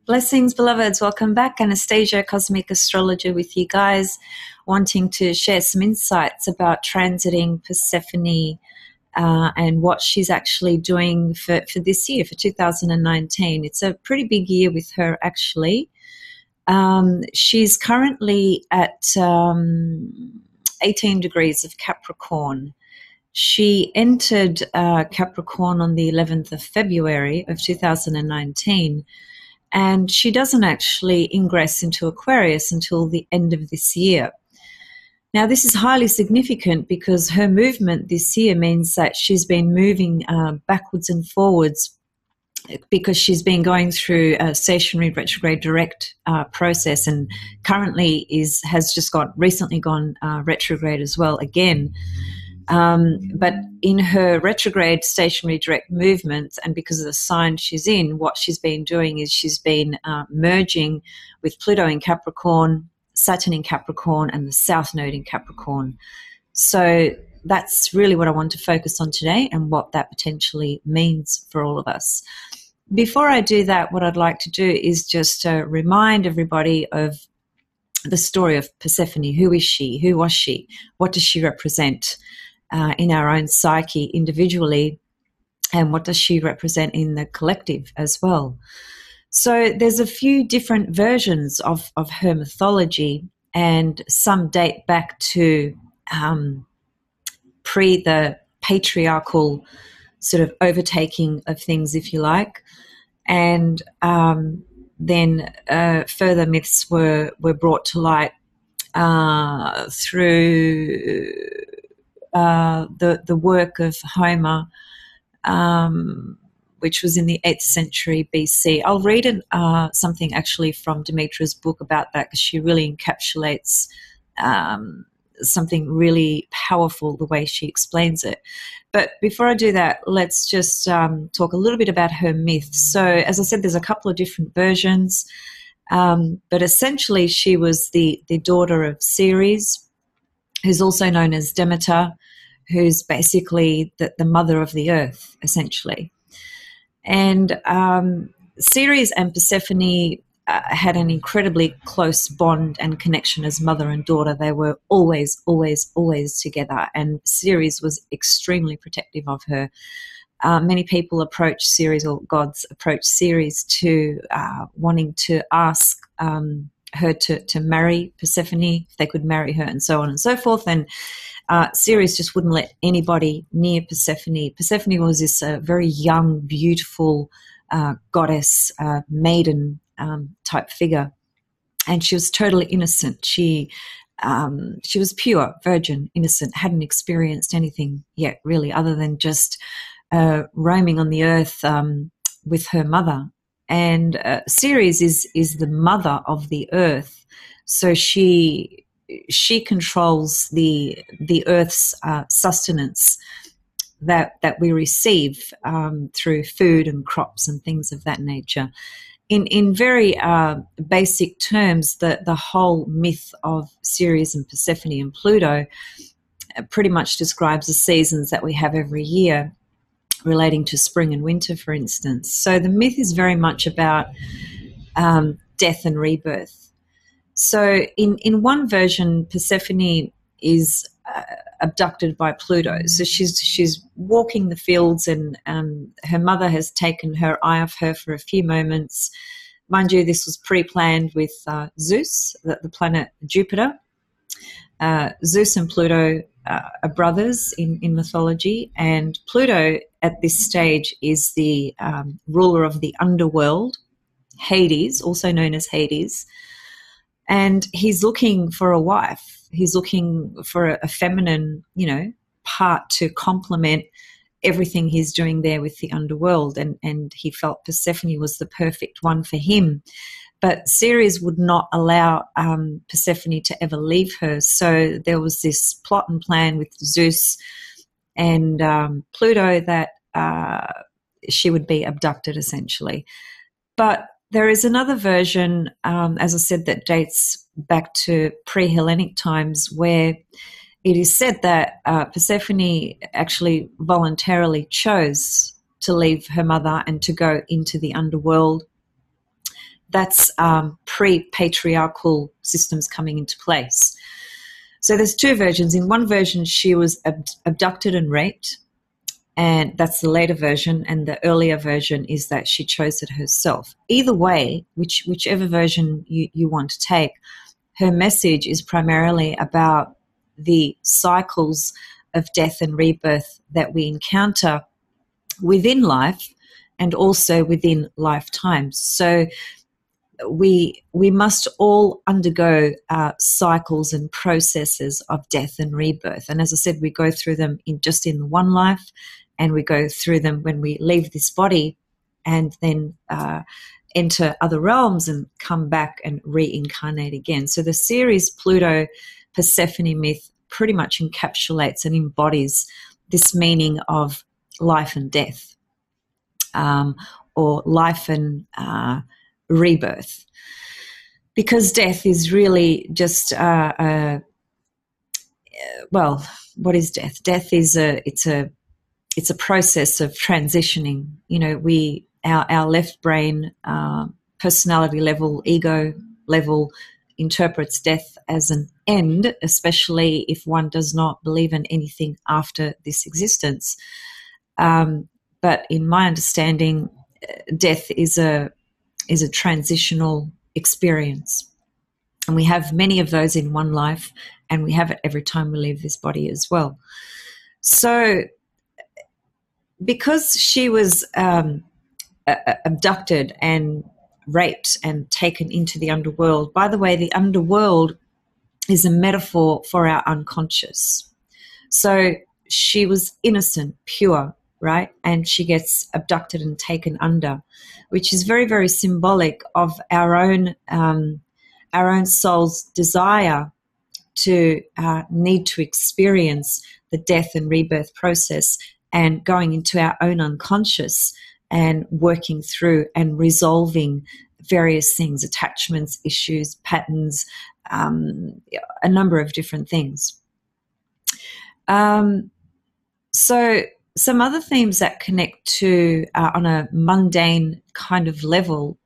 Blessings, beloveds. Welcome back. Anastasia, Cosmic Astrologer, with you guys, wanting to share some insights about transiting Persephone and what she's actually doing for this year, for 2019. It's a pretty big year with her, actually. She's currently at 18 degrees of Capricorn. She entered Capricorn on the 11th of February of 2019. And she doesn't actually ingress into Aquarius until the end of this year. Now, this is highly significant because her movement this year means that she's been moving backwards and forwards because she's been going through a stationary retrograde direct process, and currently has just recently gone retrograde as well again. But in her retrograde stationary direct movements, and because of the sign she's in, what she's been doing is she's been merging with Pluto in Capricorn, Saturn in Capricorn, and the South Node in Capricorn. So that's really what I want to focus on today and what that potentially means for all of us. Before I do that, what I'd like to do is just remind everybody of the story of Persephone. Who is she? Who was she? What does she represent in our own psyche individually, and what does she represent in the collective as well? So there's a few different versions of her mythology, and some date back to pre the patriarchal sort of overtaking of things, if you like, and then further myths were brought to light through the work of Homer, which was in the 8th century BC. I'll read something actually from Demetra's book about that, because she really encapsulates something really powerful, the way she explains it. But before I do that, let's just talk a little bit about her myth. So as I said, there's a couple of different versions, but essentially she was the daughter of Ceres, who's also known as Demeter, who's basically the mother of the earth, essentially. And Ceres and Persephone had an incredibly close bond and connection as mother and daughter. They were always, always, always together, and Ceres was extremely protective of her. Many people approach Ceres, or gods approach Ceres, to wanting to ask her to marry Persephone, if they could marry her, and so on and so forth. And Ceres just wouldn't let anybody near Persephone. Persephone was this very young, beautiful goddess, maiden type figure, and she was totally innocent. She was pure, virgin, innocent, hadn't experienced anything yet, really, other than just roaming on the earth with her mother. And Ceres is the mother of the earth, so she controls the earth's sustenance that we receive through food and crops and things of that nature. In very basic terms, the whole myth of Ceres and Persephone and Pluto pretty much describes the seasons that we have every year, relating to spring and winter, for instance. So the myth is very much about death and rebirth. So in one version, Persephone is abducted by Pluto. So she's walking the fields, and her mother has taken her eye off her for a few moments. Mind you, this was pre-planned with Zeus, the planet Jupiter. Zeus and Pluto are brothers in mythology, and Pluto at this stage is the ruler of the underworld, Hades, also known as Hades, and he's looking for a wife. He's looking for a feminine, part to complement everything he's doing there with the underworld, and he felt Persephone was the perfect one for him. But Ceres would not allow Persephone to ever leave her, so there was this plot and plan with Zeus and Pluto that she would be abducted, essentially. But there is another version, as I said, that dates back to pre-Hellenic times, where it is said that Persephone actually voluntarily chose to leave her mother and to go into the underworld. that's pre-patriarchal systems coming into place. So there's two versions. In one version, she was abducted and raped, and that's the later version, and the earlier version is that she chose it herself. Either way, whichever version you want to take, her message is primarily about the cycles of death and rebirth that we encounter within life and also within lifetimes. So we must all undergo cycles and processes of death and rebirth. And as I said, we go through them in one life, and we go through them when we leave this body and then enter other realms and come back and reincarnate again. So the series Pluto Persephone myth pretty much encapsulates and embodies this meaning of life and death, or life and rebirth, because death is really just well, what is death? Death is it's a process of transitioning. You know, our left brain, personality level, ego level, interprets death as an end, especially if one does not believe in anything after this existence. But in my understanding, death is a transitional experience, and we have many of those in one life, and we have it every time we leave this body as well. So because she was abducted and raped and taken into the underworld — by the way, the underworld is a metaphor for our unconscious. So she was innocent, pure, right? And she gets abducted and taken under, which is very, very symbolic of our own soul's desire to need to experience the death and rebirth process, and going into our own unconscious and working through and resolving various things, attachments, issues, patterns, a number of different things. So some other themes that connect to on a mundane kind of level,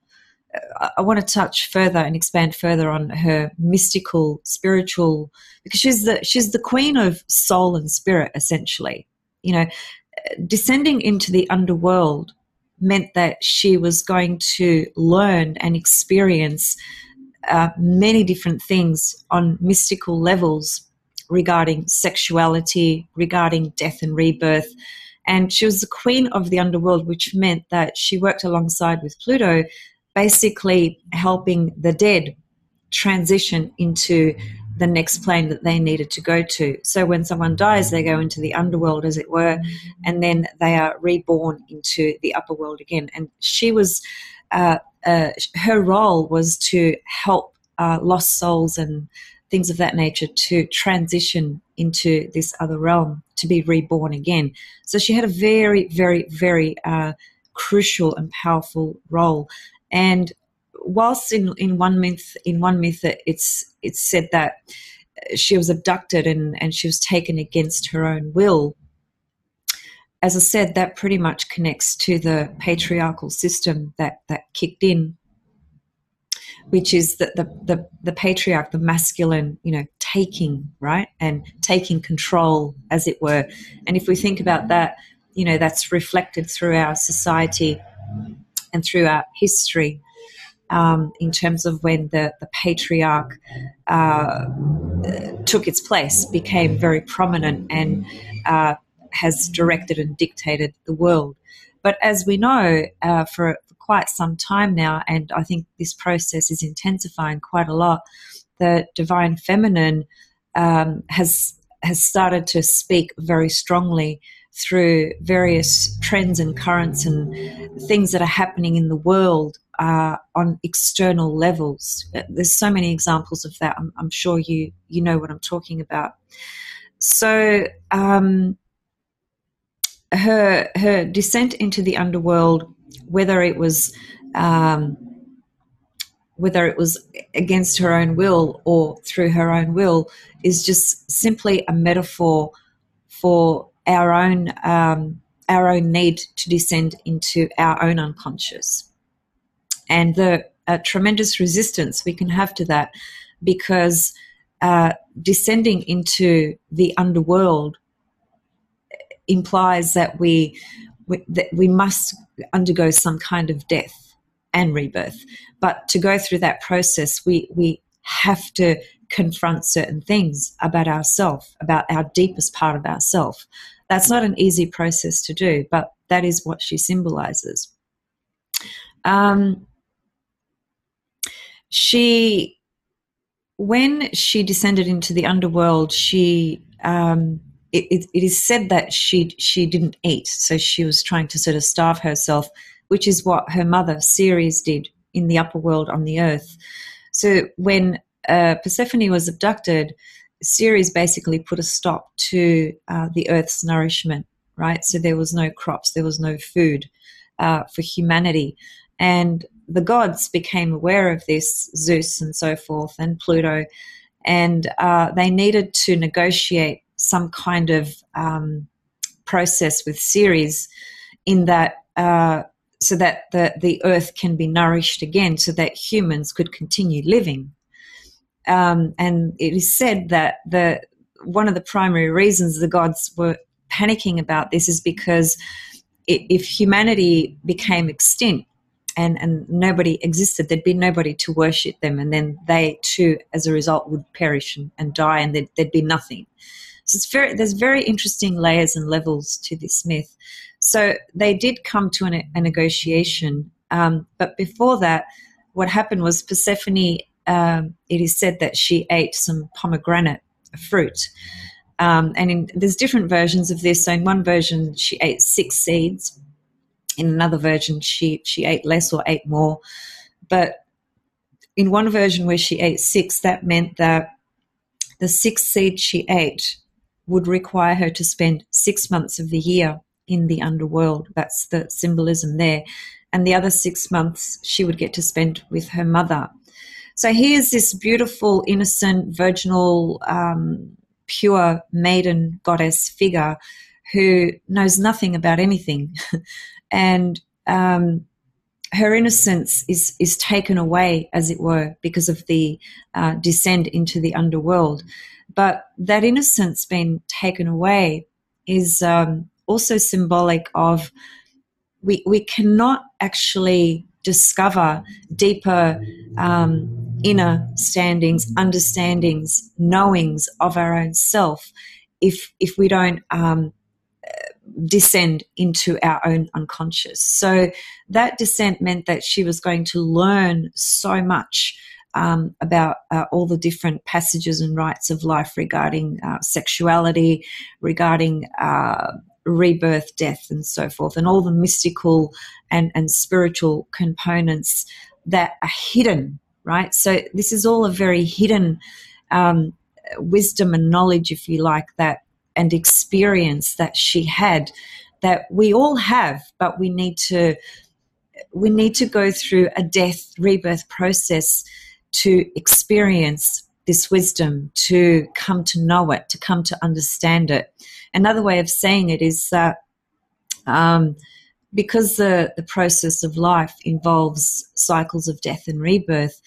I want to touch further and expand further on her mystical, spiritual, because she's the queen of soul and spirit, essentially. You know, descending into the underworld meant that she was going to learn and experience many different things on mystical levels regarding sexuality, regarding death and rebirth. And she was the queen of the underworld, which meant that she worked alongside with Pluto, basically helping the dead transition into the next plane that they needed to go to. So when someone dies, they go into the underworld, as it were, and then they are reborn into the upper world again. And she was, her role was to help lost souls and things of that nature to transition into this other realm, to be reborn again. So she had a very, very, very crucial and powerful role. And whilst in one myth it's said that she was abducted and she was taken against her own will, as I said, that pretty much connects to the patriarchal system that kicked in, which is the patriarch, the masculine, taking, right, and taking control, as it were. And if we think about that, that's reflected through our society and through our history. In terms of when the patriarch took its place, became very prominent, and has directed and dictated the world. But as we know, for quite some time now, and I think this process is intensifying quite a lot, the divine feminine has started to speak very strongly through various trends and currents and things that are happening in the world on external levels. There's so many examples of that. I'm sure you know what I'm talking about. So her descent into the underworld, whether it was against her own will or through her own will, is just simply a metaphor for our own need to descend into our own unconscious. And the tremendous resistance we can have to that, because descending into the underworld implies that we must undergo some kind of death and rebirth. But to go through that process, we have to confront certain things about ourselves, about our deepest part of ourselves. That's not an easy process to do, but that is what she symbolizes. When she descended into the underworld, it is said that she didn't eat, so she was trying to sort of starve herself, which is what her mother Ceres did in the upper world on the earth. So when Persephone was abducted, Ceres basically put a stop to the earth's nourishment, right? So there was no crops, there was no food for humanity. And the gods became aware of this, Zeus and so forth, and Pluto, and they needed to negotiate some kind of process with Ceres in that so that the earth can be nourished again, so that humans could continue living. And it is said that one of the primary reasons the gods were panicking about this is because if humanity became extinct and nobody existed, there'd be nobody to worship them, and then they too, as a result, would perish and die, and there'd be nothing. So there's very interesting layers and levels to this myth. So they did come to a negotiation, but before that, what happened was Persephone, it is said that she ate some pomegranate fruit. There's different versions of this. So in one version, she ate 6 seeds. In another version, she ate less or ate more. But in one version where she ate 6, that meant that the 6th seed she ate would require her to spend 6 months of the year in the underworld. That's the symbolism there. And the other 6 months she would get to spend with her mother. So here's this beautiful, innocent, virginal, pure maiden goddess figure who knows nothing about anything. And her innocence is taken away, as it were, because of the descent into the underworld. But that innocence being taken away is also symbolic of we cannot actually discover deeper inner standings, understandings, knowings of our own self if we don't descend into our own unconscious. So that descent meant that she was going to learn so much about all the different passages and rites of life regarding sexuality, regarding rebirth, death, and so forth, and all the mystical and spiritual components that are hidden, right? So this is all a very hidden wisdom and knowledge, if you like, that and experience that she had, that we all have, but we need to go through a death rebirth process to experience this wisdom, to come to know it, to come to understand it. Another way of saying it is that because the process of life involves cycles of death and rebirth,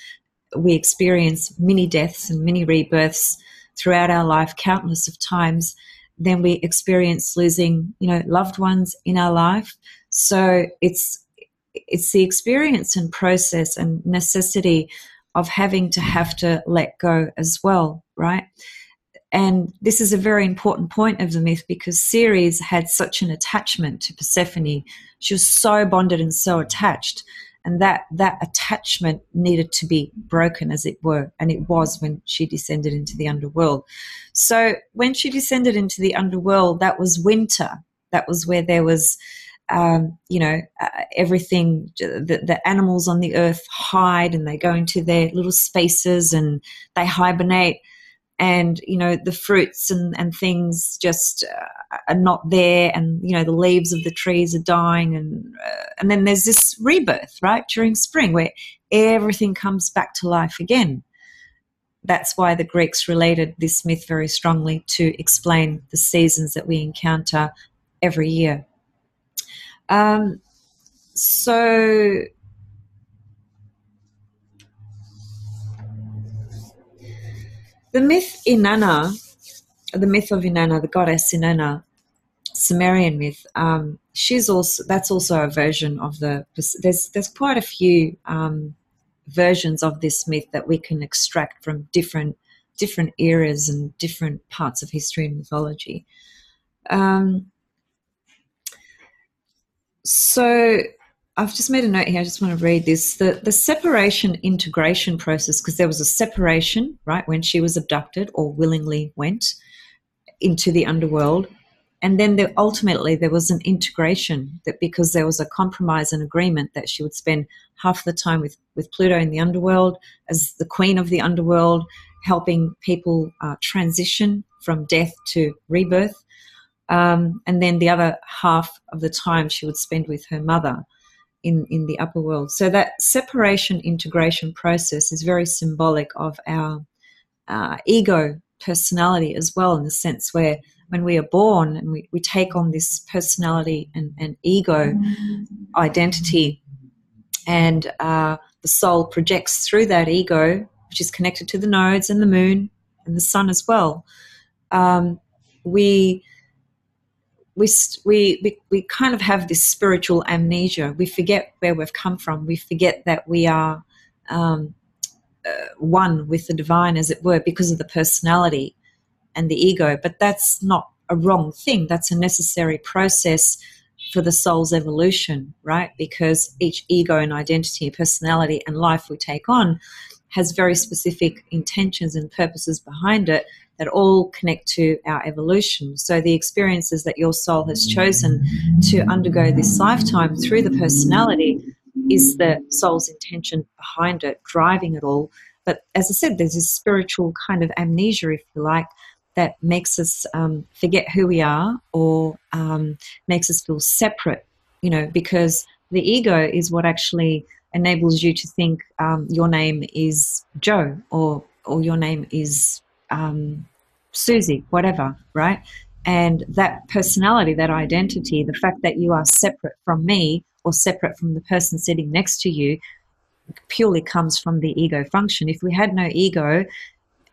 we experience many deaths and many rebirths throughout our life, countless of times. Then we experience losing, loved ones in our life. So it's the experience and process and necessity of having to let go as well, right? And this is a very important point of the myth because Ceres had such an attachment to Persephone. She was so bonded and so attached, and that attachment needed to be broken, as it were, and it was when she descended into the underworld. So when she descended into the underworld, that was winter. That was where there was, everything, the animals on the earth hide and they go into their little spaces and they hibernate. And, the fruits and things just are not there. And, the leaves of the trees are dying. And then there's this rebirth, right, during spring where everything comes back to life again. That's why the Greeks related this myth very strongly to explain the seasons that we encounter every year. So The myth Inanna, the myth of Inanna, the goddess Inanna, Sumerian myth. That's also a version of the. There's quite a few versions of this myth that we can extract from different eras and different parts of history and mythology. So I've just made a note here. I just want to read this. The separation integration process, because there was a separation, right, when she was abducted or willingly went into the underworld. And then ultimately there was an integration, that because there was a compromise and agreement that she would spend half the time with Pluto in the underworld as the queen of the underworld, helping people transition from death to rebirth. And then the other half of the time she would spend with her mother in the upper world. So that separation integration process is very symbolic of our ego personality as well, in the sense where when we are born and we take on this personality and ego identity, and the soul projects through that ego, which is connected to the nodes and the moon and the sun as well. We kind of have this spiritual amnesia. We forget where we've come from. We forget that we are one with the divine, as it were, because of the personality and the ego. But that's not a wrong thing. That's a necessary process for the soul's evolution, right? Because each ego and identity, personality and life we take on has very specific intentions and purposes behind it that all connect to our evolution. So the experiences that your soul has chosen to undergo this lifetime through the personality is the soul's intention behind it, driving it all. But as I said, there's this spiritual kind of amnesia, if you like, that makes us forget who we are, or makes us feel separate, because the ego is what actually enables you to think your name is Joe, or your name is Susie, whatever, right? And that personality, that identity, the fact that you are separate from me or separate from the person sitting next to you, purely comes from the ego function. If we had no ego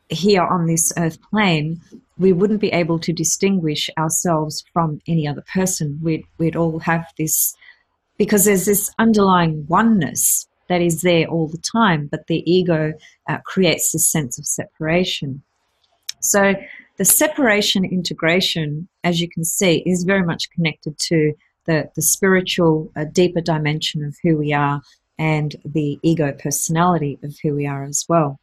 here on this earth plane, we wouldn't be able to distinguish ourselves from any other person. We'd all have this, because there's this underlying oneness that is there all the time, but the ego creates this sense of separation. So the separation integration, as you can see, is very much connected to the spiritual, deeper dimension of who we are, and the ego personality of who we are as well.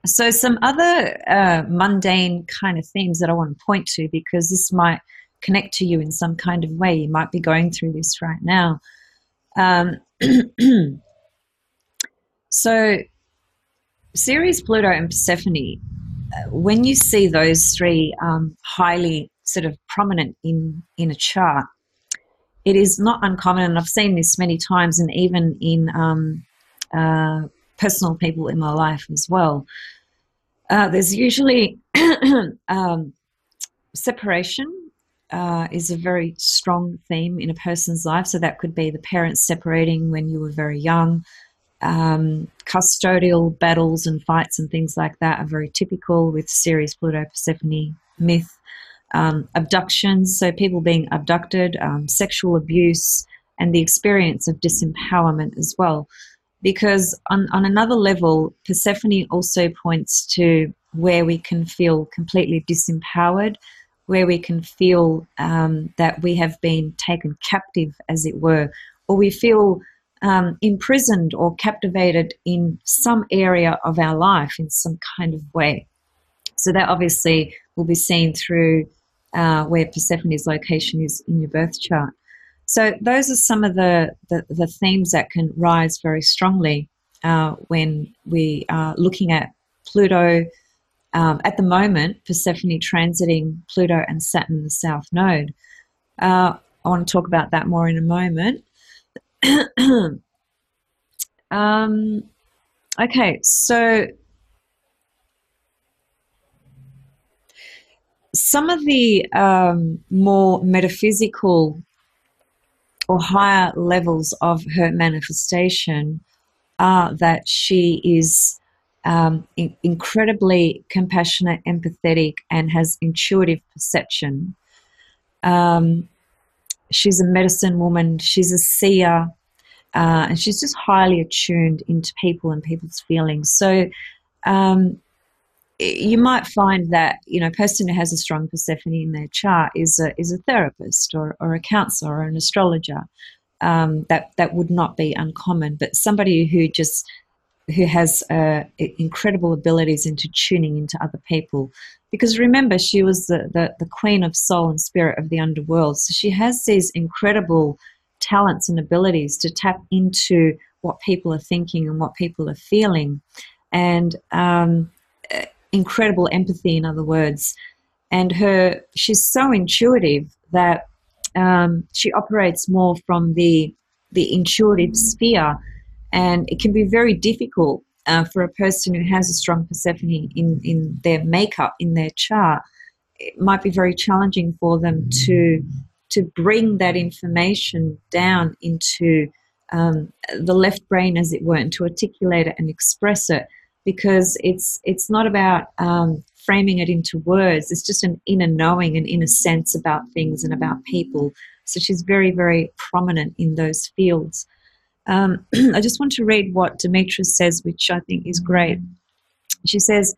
So some other mundane kind of themes that I want to point to, because this might connect to you in some kind of way. You might be going through this right now. So Ceres, Pluto and Persephone, when you see those three highly sort of prominent in a chart, it is not uncommon, and I've seen this many times, and even in personal people in my life as well. There's usually separation is a very strong theme in a person's life. So that could be the parents separating when you were very young. Custodial battles and fights and things like that are very typical with Ceres, Pluto, Persephone myth. Abductions, so people being abducted, sexual abuse, and the experience of disempowerment as well. Because on another level, Persephone also points to where we can feel completely disempowered, where we can feel that we have been taken captive, as it were, or we feel imprisoned or captivated in some area of our life in some kind of way. So that obviously will be seen through where Persephone's location is in your birth chart. So those are some of the themes that can rise very strongly when we are looking at Pluto. At the moment, Persephone transiting Pluto and Saturn, the South Node. I want to talk about that more in a moment. Okay, so some of the more metaphysical or higher levels of her manifestation are that she is incredibly compassionate, empathetic, and has intuitive perception. She's a medicine woman. She's a seer. And she's just highly attuned into people and people's feelings. So you might find that, you know, a person who has a strong Persephone in their chart is a therapist or a counselor or an astrologer. That would not be uncommon, but somebody who has incredible abilities into tuning into other people. Because remember, she was the queen of soul and spirit of the underworld. So she has these incredible talents and abilities to tap into what people are thinking and what people are feeling, and incredible empathy, in other words. And she's so intuitive that she operates more from the intuitive sphere, and it can be very difficult for a person who has a strong Persephone in their makeup, in their chart. It might be very challenging for them to bring that information down into the left brain, as it were, and to articulate it and express it, because it's not about framing it into words. It's just an inner knowing, an inner sense about things and about people. So she's very, very prominent in those fields. I just want to read what Demetra says, which I think is great. She says,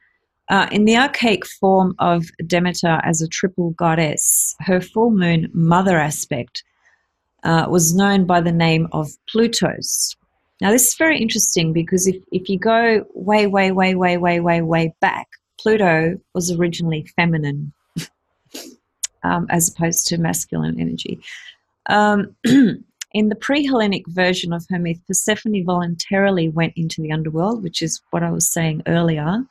in the archaic form of Demeter as a triple goddess, her full moon mother aspect was known by the name of Plutos. Now, this is very interesting because if you go way back, Pluto was originally feminine as opposed to masculine energy. In the pre-Hellenic version of her myth, Persephone voluntarily went into the underworld, which is what I was saying earlier,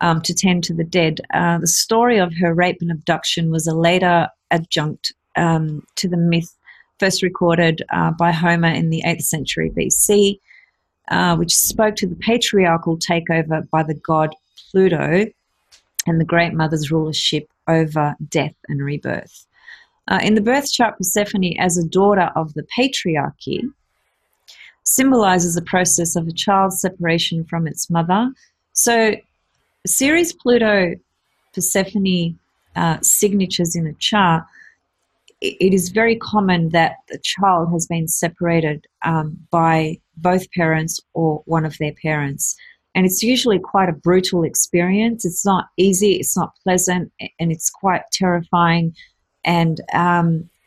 to tend to the dead. The story of her rape and abduction was a later adjunct to the myth first recorded by Homer in the 8th century BC, which spoke to the patriarchal takeover by the god Pluto and the Great Mother's rulership over death and rebirth. In the birth chart, Persephone, as a daughter of the patriarchy, symbolizes the process of a child's separation from its mother. So, Ceres, Pluto, Persephone signatures in a chart, it is very common that the child has been separated by both parents or one of their parents. And it's usually quite a brutal experience. It's not easy, it's not pleasant, and it's quite terrifying and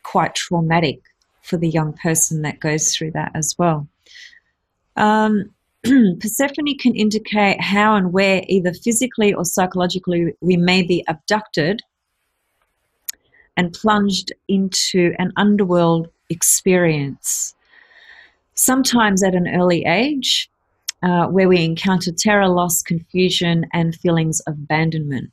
quite traumatic for the young person that goes through that as well. Persephone can indicate how and where, either physically or psychologically, we may be abducted and plunged into an underworld experience, sometimes at an early age, where we encounter terror, loss, confusion, and feelings of abandonment.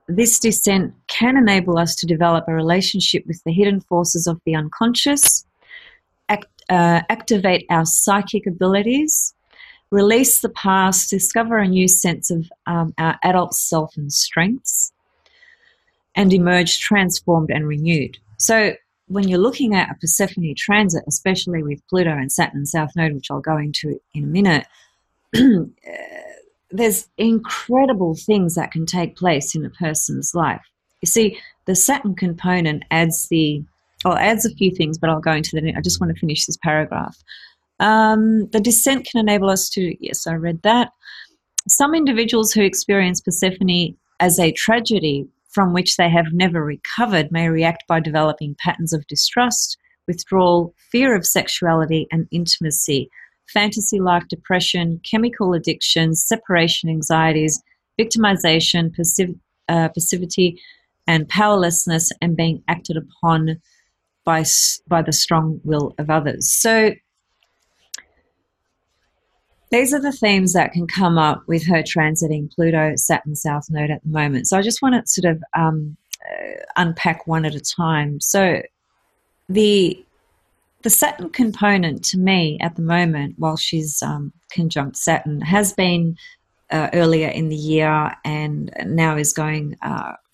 This descent can enable us to develop a relationship with the hidden forces of the unconscious, activate our psychic abilities, release the past, discover a new sense of our adult self and strengths, and emerge transformed and renewed. So when you're looking at a Persephone transit, especially with Pluto and Saturn South Node, which I'll go into in a minute, there's incredible things that can take place in a person's life. You see, the Saturn component adds a few things, but I'll go into that. I just want to finish this paragraph. The descent can enable us to, yes, I read that. Some individuals who experience Persephone as a tragedy from which they have never recovered may react by developing patterns of distrust, withdrawal, fear of sexuality and intimacy, fantasy-like depression, chemical addictions, separation anxieties, victimization, passivity, and powerlessness, and being acted upon by the strong will of others. So these are the themes that can come up with her transiting Pluto, Saturn, South Node at the moment. So I just want to sort of unpack one at a time. So the Saturn component to me at the moment, while she's conjunct Saturn, has been earlier in the year and now is going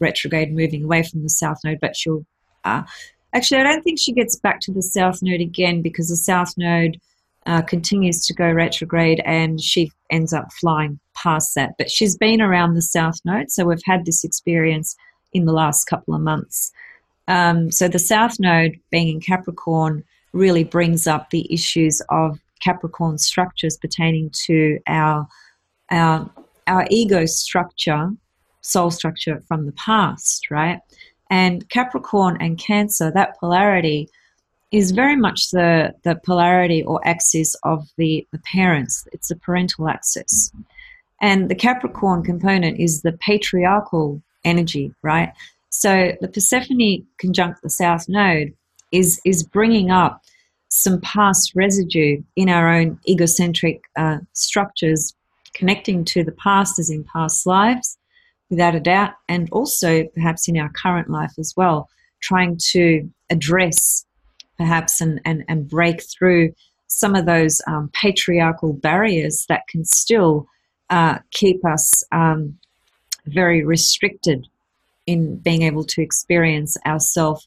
retrograde, moving away from the South Node. But she'll actually, I don't think she gets back to the South Node again, because the South Node continues to go retrograde, and she ends up flying past that. But she's been around the South Node, so we've had this experience in the last couple of months. So the South Node, being in Capricorn, really brings up the issues of Capricorn structures pertaining to our ego structure, soul structure from the past, right? And Capricorn and Cancer, that polarity is very much the polarity or axis of the parents. It's the parental axis. And the Capricorn component is the patriarchal energy, right? So the Persephone conjunct the South Node is bringing up some past residue in our own egocentric structures, connecting to the past as in past lives, without a doubt, and also perhaps in our current life as well, trying to address perhaps and break through some of those patriarchal barriers that can still keep us very restricted in being able to experience ourselves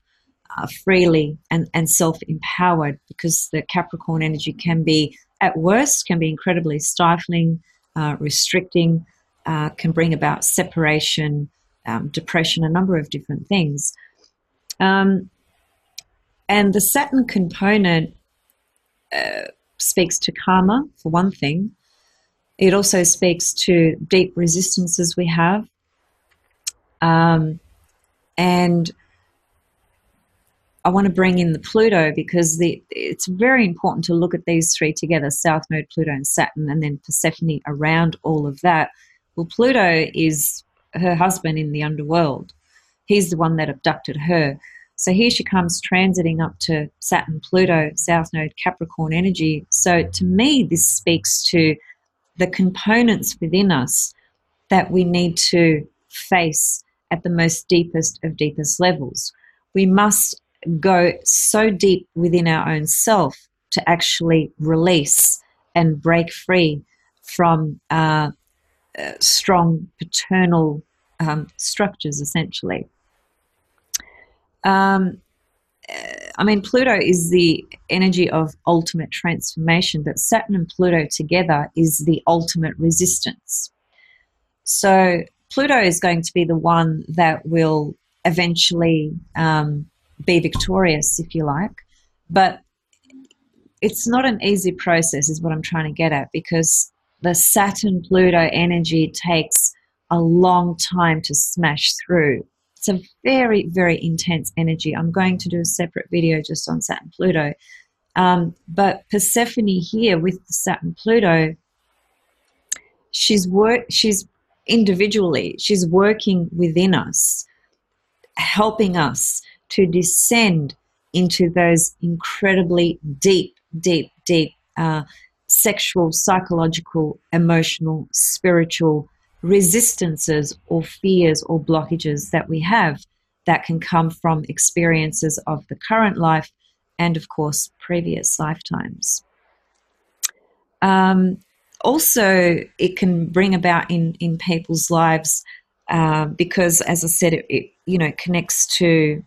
freely and self-empowered, because the Capricorn energy can be, at worst, can be incredibly stifling, restricting, can bring about separation, depression, a number of different things. And the Saturn component speaks to karma, for one thing. It also speaks to deep resistances we have. And I want to bring in the Pluto, because it's very important to look at these three together, South Node, Pluto, and Saturn, and then Persephone around all of that. Well, Pluto is her husband in the underworld. He's the one that abducted her. So here she comes transiting up to Saturn, Pluto, South Node, Capricorn energy. So to me, this speaks to the components within us that we need to face at the most deepest of deepest levels. We must go so deep within our own self to actually release and break free from strong paternal structures, essentially. I mean, Pluto is the energy of ultimate transformation, but Saturn and Pluto together is the ultimate resistance. So Pluto is going to be the one that will eventually be victorious, if you like, but it's not an easy process, is what I'm trying to get at, because the Saturn-Pluto energy takes a long time to smash through. It's a very, very intense energy. I'm going to do a separate video just on Saturn-Pluto. But Persephone here with the Saturn-Pluto, she's individually, she's working within us, helping us to descend into those incredibly deep sexual, psychological, emotional, spiritual resistances or fears or blockages that we have that can come from experiences of the current life and, of course, previous lifetimes. Also, it can bring about in people's lives because, as I said, it connects to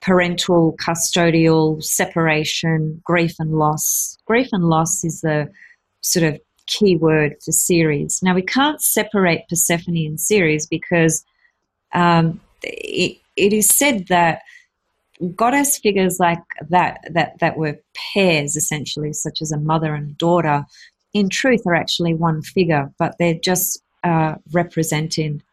parental, custodial, separation, grief and loss. Grief and loss is the sort of key word for Ceres. Now, we can't separate Persephone and Ceres because it is said that goddess figures like that were pairs, essentially, such as a mother and a daughter, in truth are actually one figure, but they're just represented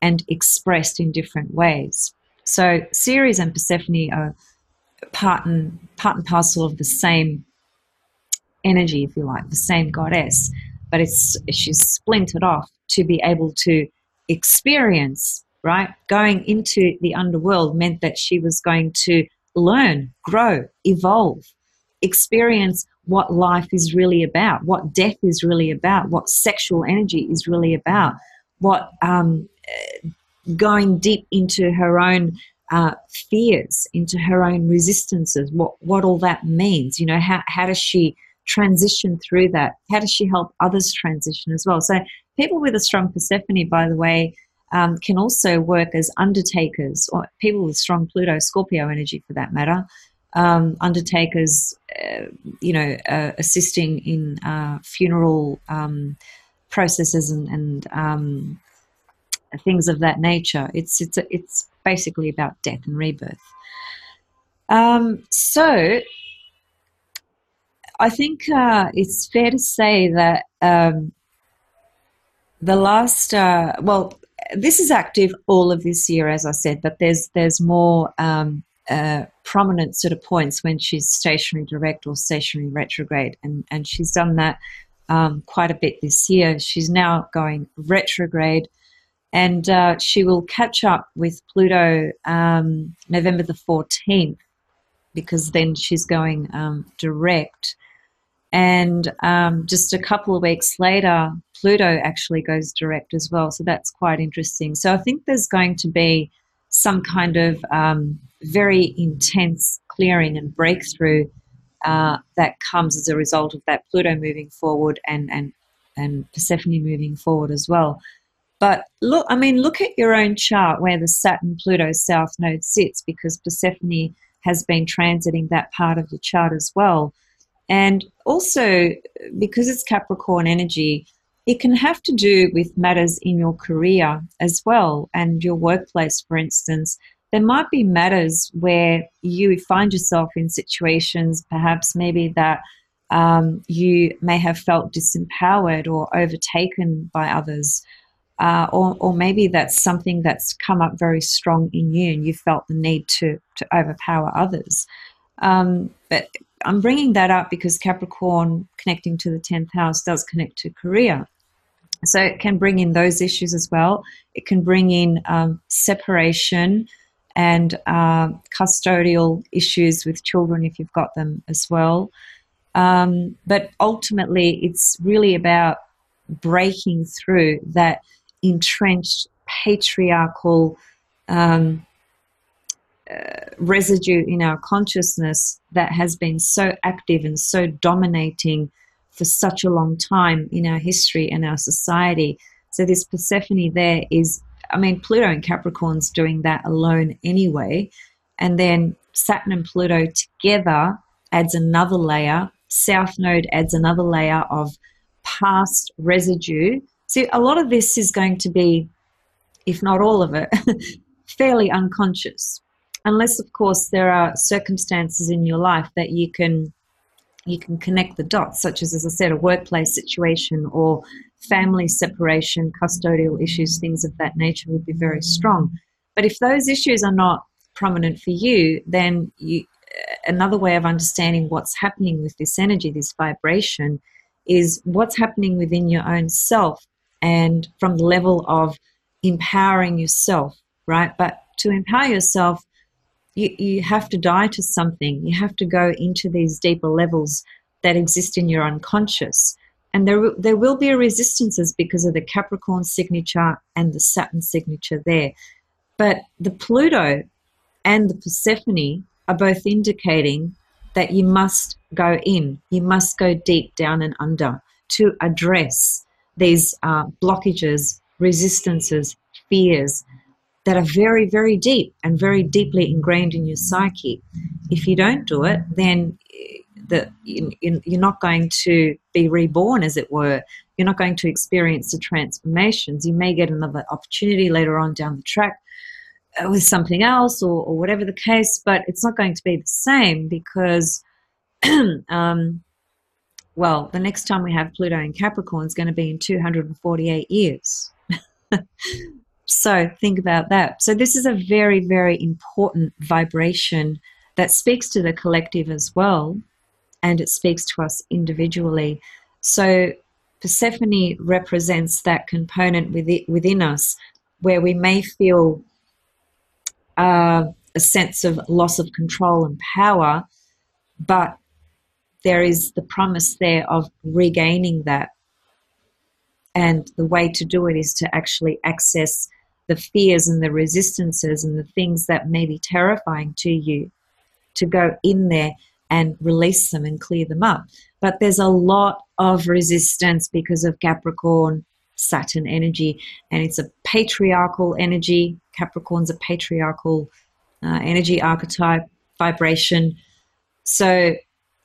and expressed in different ways. So Ceres and Persephone are part and parcel of the same energy, if you like, the same goddess, but she's splintered off to be able to experience, right? Going into the underworld meant that she was going to learn, grow, evolve, experience what life is really about, what death is really about, what sexual energy is really about, what going deep into her own fears, into her own resistances, what all that means. You know, how does she transition through that? How does she help others transition as well? So people with a strong Persephone, by the way, can also work as undertakers, or people with strong Pluto, Scorpio energy for that matter, undertakers, assisting in funeral processes and things of that nature. It's basically about death and rebirth. So I think it's fair to say that the last this is active all of this year, as I said, but there's more prominent sort of points when she's stationary direct or stationary retrograde, and she's done that quite a bit this year. She's now going retrograde, and she will catch up with Pluto November the 14th, because then she's going direct. And just a couple of weeks later, Pluto actually goes direct as well. So that's quite interesting. So I think there's going to be some kind of very intense clearing and breakthrough that comes as a result of that Pluto moving forward and Persephone moving forward as well. But look at your own chart where the Saturn-Pluto South Node sits, because Persephone has been transiting that part of your chart as well. And also, because it's Capricorn energy, it can have to do with matters in your career as well, and your workplace, for instance. There might be matters where you find yourself in situations, perhaps maybe that you may have felt disempowered or overtaken by others, or maybe that's something that's come up very strong in you and you felt the need to overpower others. But I'm bringing that up because Capricorn connecting to the 10th house does connect to career. So it can bring in those issues as well. It can bring in separation and custodial issues with children if you've got them as well. But ultimately, it's really about breaking through that entrenched patriarchal residue in our consciousness that has been so active and so dominating for such a long time in our history and our society. So this Persephone there is, Pluto and Capricorn's doing that alone anyway. And then Saturn and Pluto together adds another layer. South Node adds another layer of past residue. So a lot of this is going to be, if not all of it, fairly unconscious. Unless, of course, there are circumstances in your life that you can connect the dots, such as I said, a workplace situation or family separation, custodial issues, things of that nature would be very strong. But if those issues are not prominent for you, then another way of understanding what's happening with this energy, this vibration, is what's happening within your own self, and from the level of empowering yourself, right? But to empower yourself, you have to die to something. You have to go into these deeper levels that exist in your unconscious. And there will be resistances because of the Capricorn signature and the Saturn signature there. But the Pluto and the Persephone are both indicating that you must go in. You must go deep down and under to address these blockages, resistances, fears that are very, very deep and very deeply ingrained in your psyche. If you don't do it, then you're not going to be reborn, as it were. You're not going to experience the transformations. You may get another opportunity later on down the track with something else or whatever the case, but it's not going to be the same because, the next time we have Pluto in Capricorn is going to be in 248 years. So think about that. So this is a very, very important vibration that speaks to the collective as well, and it speaks to us individually. So Persephone represents that component within us where we may feel a sense of loss of control and power, but there is the promise there of regaining that. And the way to do it is to actually access the fears and the resistances and the things that may be terrifying to you, to go in there and release them and clear them up. But there's a lot of resistance because of Capricorn, Saturn energy, and it's a patriarchal energy. Capricorn's a patriarchal energy archetype, vibration. So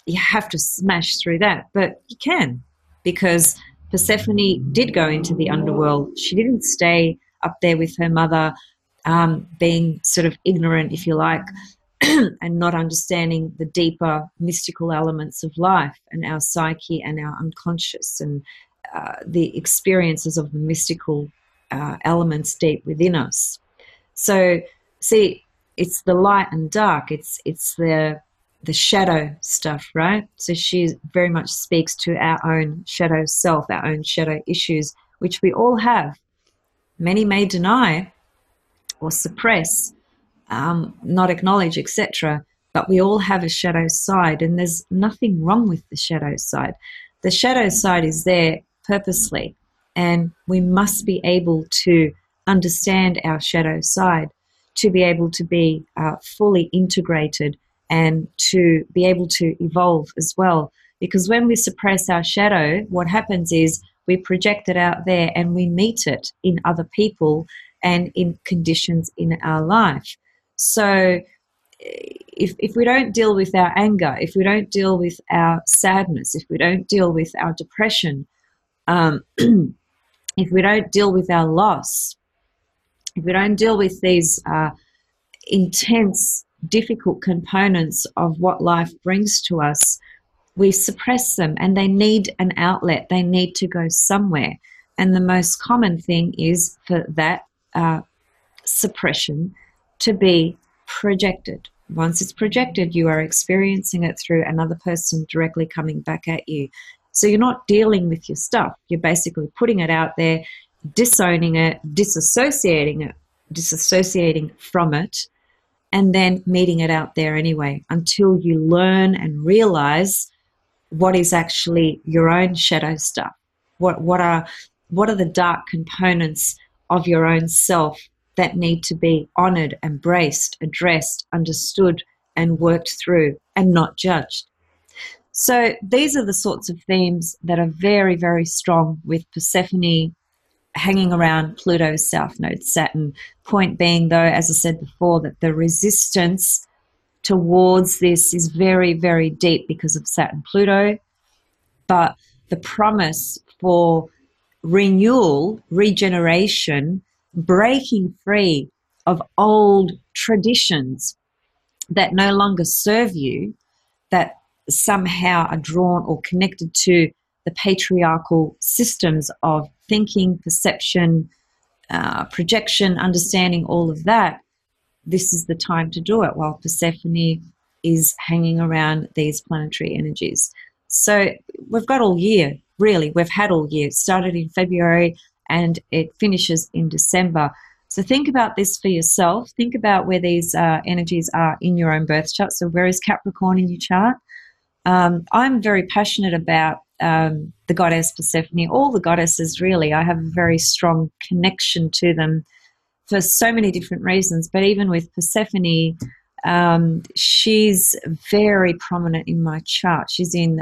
you have to smash through that, but you can, because Persephone did go into the underworld. She didn't stay up there with her mother, being sort of ignorant, if you like, and not understanding the deeper mystical elements of life and our psyche and our unconscious, and the experiences of the mystical elements deep within us. So, see, it's the light and dark. It's the shadow stuff, right? So she very much speaks to our own shadow self, our own shadow issues, which we all have. Many may deny or suppress, not acknowledge, etc. But we all have a shadow side, and there's nothing wrong with the shadow side. The shadow side is there purposely, and we must be able to understand our shadow side to be able to be fully integrated and to be able to evolve as well. Because when we suppress our shadow, what happens is we project it out there and we meet it in other people and in conditions in our life. So if we don't deal with our anger, if we don't deal with our sadness, if we don't deal with our depression, if we don't deal with our loss, if we don't deal with these intense, difficult components of what life brings to us, we suppress them, and they need an outlet. They need to go somewhere. And the most common thing is for that suppression to be projected. Once it's projected, you are experiencing it through another person directly coming back at you. So you're not dealing with your stuff. You're basically putting it out there, disowning it, disassociating from it, and then meeting it out there anyway, until you learn and realize what is actually your own shadow stuff. What are the dark components of your own self that need to be honored, embraced, addressed, understood, and worked through, and not judged. So these are the sorts of themes that are very, very strong with Persephone hanging around Pluto's south node, Saturn. Point being, though, as I said before, that the resistance towards this is very, very deep because of Saturn, Pluto, but the promise for renewal, regeneration, breaking free of old traditions that no longer serve you, that somehow are drawn or connected to the patriarchal systems of thinking, perception, projection, understanding all of that. This is the time to do it while Persephone is hanging around these planetary energies. So we've got all year, really. We've had all year. It started in February and it finishes in December. So think about this for yourself. Think about where these energies are in your own birth chart. So where is Capricorn in your chart? I'm very passionate about the goddess Persephone, all the goddesses really. I have a very strong connection to them for so many different reasons. But even with Persephone, she's very prominent in my chart. She's in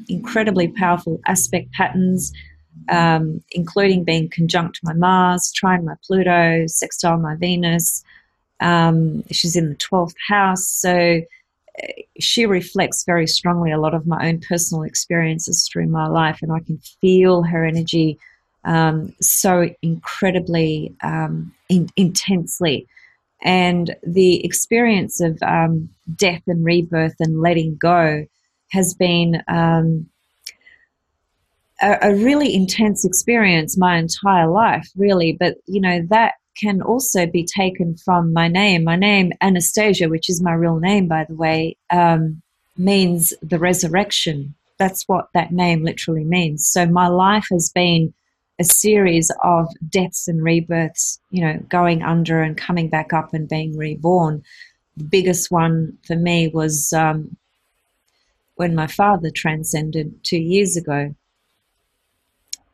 incredibly powerful aspect patterns, including being conjunct my Mars, trine my Pluto, sextile my Venus. She's in the 12th house. So she reflects very strongly a lot of my own personal experiences through my life, and I can feel her energy so incredibly intensely. And the experience of death and rebirth and letting go has been a really intense experience my entire life, really. But, you know, that can also be taken from my name. My name, Anastasia, which is my real name, by the way, means the resurrection. That's what that name literally means. So my life has been a series of deaths and rebirths, you know, going under and coming back up and being reborn. The biggest one for me was when my father transcended 2 years ago.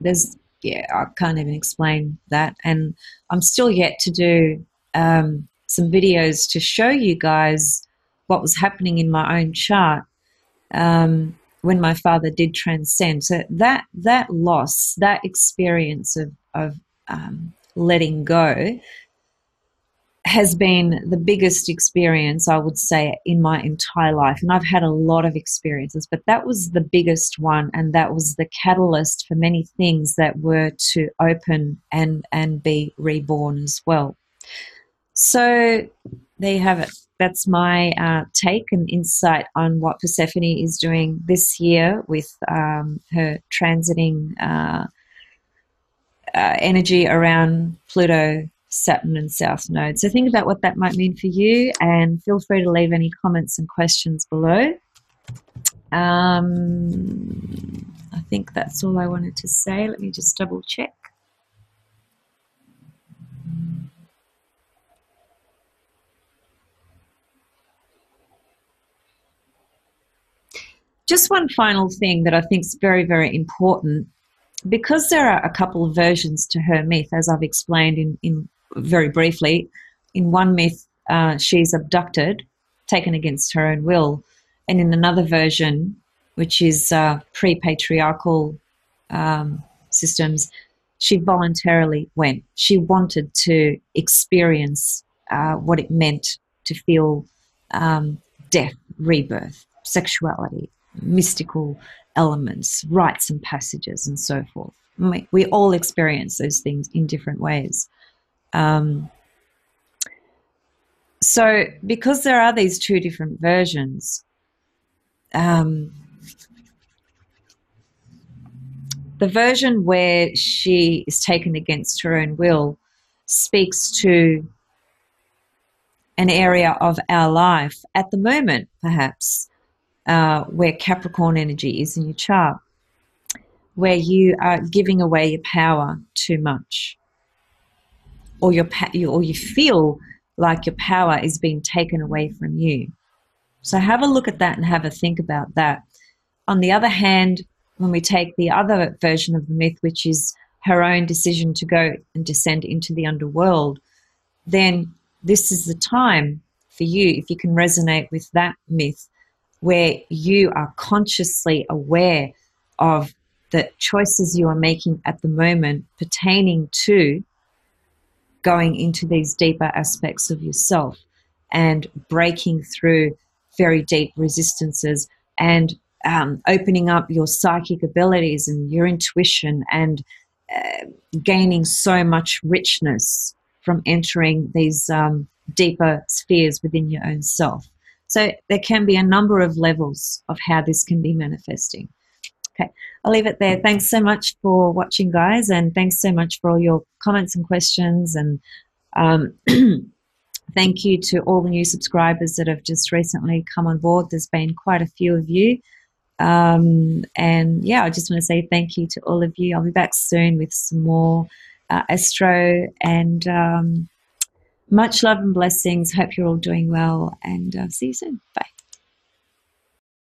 I can't even explain that. And I'm still yet to do some videos to show you guys what was happening in my own chart when my father did transcend. So that loss, that experience of letting go has been the biggest experience, I would say, in my entire life. And I've had a lot of experiences, but that was the biggest one. And that was the catalyst for many things that were to open and be reborn as well. So there you have it. That's my take and insight on what Persephone is doing this year with her transiting energy around Pluto, Saturn, and South Node. So think about what that might mean for you, and feel free to leave any comments and questions below. I think that's all I wanted to say. Let me just double check. Just one final thing that I think is very, very important, because there are a couple of versions to her myth, as I've explained in very briefly. In one myth, she's abducted, taken against her own will, and in another version, which is pre-patriarchal systems, she voluntarily went. She wanted to experience what it meant to feel death, rebirth, sexuality, mystical elements, rites and passages, and so forth. We all experience those things in different ways. So because there are these two different versions, the version where she is taken against her own will speaks to an area of our life at the moment, perhaps, where Capricorn energy is in your chart, where you are giving away your power too much, or you feel like your power is being taken away from you. So have a look at that and have a think about that. On the other hand, when we take the other version of the myth, which is her own decision to go and descend into the underworld, then this is the time for you, if you can resonate with that myth, where you are consciously aware of the choices you are making at the moment pertaining to going into these deeper aspects of yourself and breaking through very deep resistances and opening up your psychic abilities and your intuition and gaining so much richness from entering these deeper spheres within your own self. So there can be a number of levels of how this can be manifesting. Okay, I'll leave it there. Thanks so much for watching, guys, and thanks so much for all your comments and questions. And thank you to all the new subscribers that have just recently come on board. There's been quite a few of you. And yeah, I just want to say thank you to all of you. I'll be back soon with some more astro, and much love and blessings. Hope you're all doing well, and see you soon. Bye.